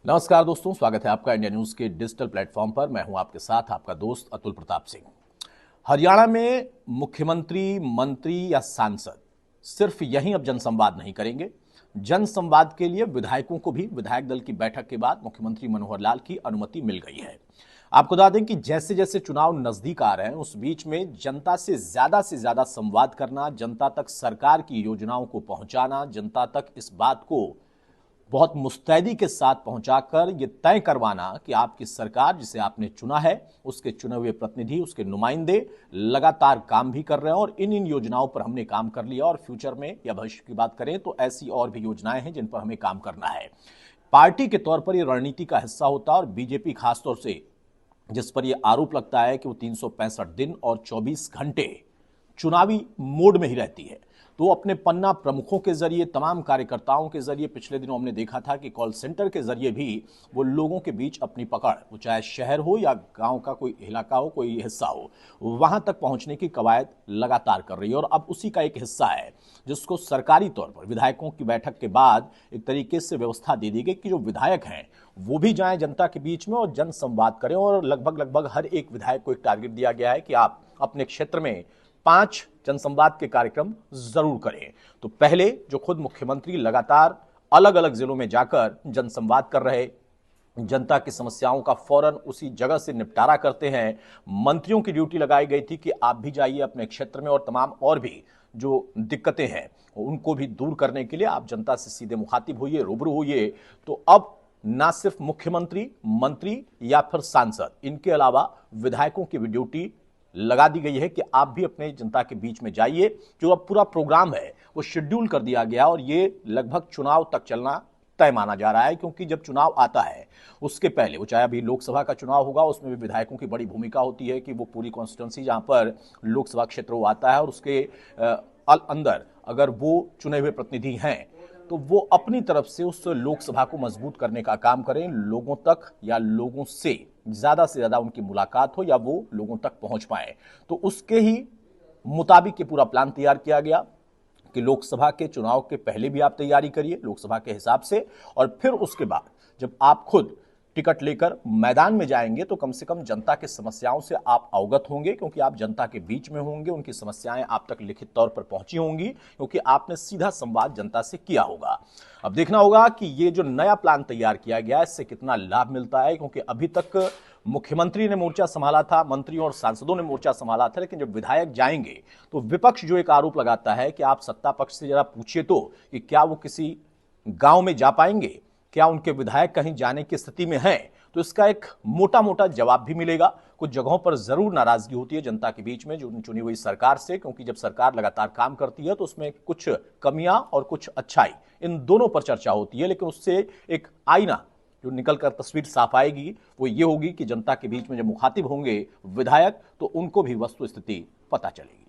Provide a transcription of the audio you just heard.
नमस्कार दोस्तों, स्वागत है आपका इंडिया न्यूज के डिजिटल प्लेटफॉर्म पर। मैं हूं आपके साथ आपका दोस्त अतुल प्रताप सिंह। हरियाणा में मुख्यमंत्री, मंत्री या सांसद सिर्फ यहीं अब जनसंवाद नहीं करेंगे। जनसंवाद के लिए विधायकों को भी विधायक दल की बैठक के बाद मुख्यमंत्री मनोहर लाल की अनुमति मिल गई है। आपको बता दें कि जैसे जैसे चुनाव नजदीक आ रहे हैं, उस बीच में जनता से ज्यादा संवाद करना, जनता तक सरकार की योजनाओं को पहुंचाना, जनता तक इस बात को बहुत मुस्तैदी के साथ पहुंचाकर यह तय करवाना कि आपकी सरकार जिसे आपने चुना है, उसके चुने हुए प्रतिनिधि, उसके नुमाइंदे लगातार काम भी कर रहे हैं और इन योजनाओं पर हमने काम कर लिया और फ्यूचर में या भविष्य की बात करें तो ऐसी और भी योजनाएं हैं जिन पर हमें काम करना है। पार्टी के तौर पर यह रणनीति का हिस्सा होता है और बीजेपी खासतौर से जिस पर यह आरोप लगता है कि वो 365 दिन और 24 घंटे चुनावी मोड में ही रहती है, तो अपने पन्ना प्रमुखों के जरिए, तमाम कार्यकर्ताओं के जरिए, पिछले दिनों हमने देखा था कि कॉल सेंटर के जरिए भी वो लोगों के बीच अपनी पकड़, वो चाहे शहर हो या गांव का कोई इलाका हो, कोई हिस्सा हो, वहां तक पहुंचने की कवायद लगातार कर रही है। और अब उसी का एक हिस्सा है जिसको सरकारी तौर पर विधायकों की बैठक के बाद एक तरीके से व्यवस्था दे दी गई कि जो विधायक हैं वो भी जाएं जनता के बीच में और जनसंवाद करें। और लगभग हर एक विधायक को एक टारगेट दिया गया है कि आप अपने क्षेत्र में 5 जनसंवाद के कार्यक्रम जरूर करें। तो पहले जो खुद मुख्यमंत्री लगातार अलग अलग जिलों में जाकर जनसंवाद कर रहे, जनता की समस्याओं का फौरन उसी जगह से निपटारा करते हैं। मंत्रियों की ड्यूटी लगाई गई थी कि आप भी जाइए अपने क्षेत्र में और तमाम और भी जो दिक्कतें हैं उनको भी दूर करने के लिए आप जनता से सीधे मुखातिब होइए, रूबरू होइए। तो अब ना सिर्फ मुख्यमंत्री, मंत्री या फिर सांसद, इनके अलावा विधायकों की भी ड्यूटी लगा दी गई है कि आप भी अपने जनता के बीच में जाइए। जो अब पूरा प्रोग्राम है वो शेड्यूल कर दिया गया और ये लगभग चुनाव तक चलना तय माना जा रहा है, क्योंकि जब चुनाव आता है उसके पहले, वो चाहे अभी लोकसभा का चुनाव होगा, उसमें भी विधायकों की बड़ी भूमिका होती है कि वो पूरी कॉन्स्टिट्यूंसी जहां पर लोकसभा क्षेत्र वो आता है और उसके अंदर अगर वो चुने हुए प्रतिनिधि हैं तो वो अपनी तरफ से उस लोकसभा को मजबूत करने का काम करें, लोगों तक या लोगों से ज्यादा उनकी मुलाकात हो या वो लोगों तक पहुंच पाए। तो उसके ही मुताबिक ये पूरा प्लान तैयार किया गया कि लोकसभा के चुनाव के पहले भी आप तैयारी करिए लोकसभा के हिसाब से, और फिर उसके बाद जब आप खुद टिकट लेकर मैदान में जाएंगे तो कम से कम जनता की समस्याओं से आप अवगत होंगे, क्योंकि आप जनता के बीच में होंगे, उनकी समस्याएं आप तक लिखित तौर पर पहुंची होंगी, क्योंकि आपने सीधा संवाद जनता से किया होगा। अब देखना होगा कि ये जो नया प्लान तैयार किया गया है इससे कितना लाभ मिलता है, क्योंकि अभी तक मुख्यमंत्री ने मोर्चा संभाला था, मंत्रियों और सांसदों ने मोर्चा संभाला था, लेकिन जब विधायक जाएंगे तो विपक्ष जो एक आरोप लगाता है कि आप सत्ता पक्ष से जरा पूछिए तो कि क्या वो किसी गांव में जा पाएंगे, क्या उनके विधायक कहीं जाने की स्थिति में हैं, तो इसका एक मोटा जवाब भी मिलेगा। कुछ जगहों पर जरूर नाराजगी होती है जनता के बीच में जो चुनी हुई सरकार से, क्योंकि जब सरकार लगातार काम करती है तो उसमें कुछ कमियां और कुछ अच्छाई, इन दोनों पर चर्चा होती है। लेकिन उससे एक आईना जो निकलकर तस्वीर साफ आएगी वो ये होगी कि जनता के बीच में जब मुखातिब होंगे विधायक तो उनको भी वस्तु स्थिति पता चलेगी।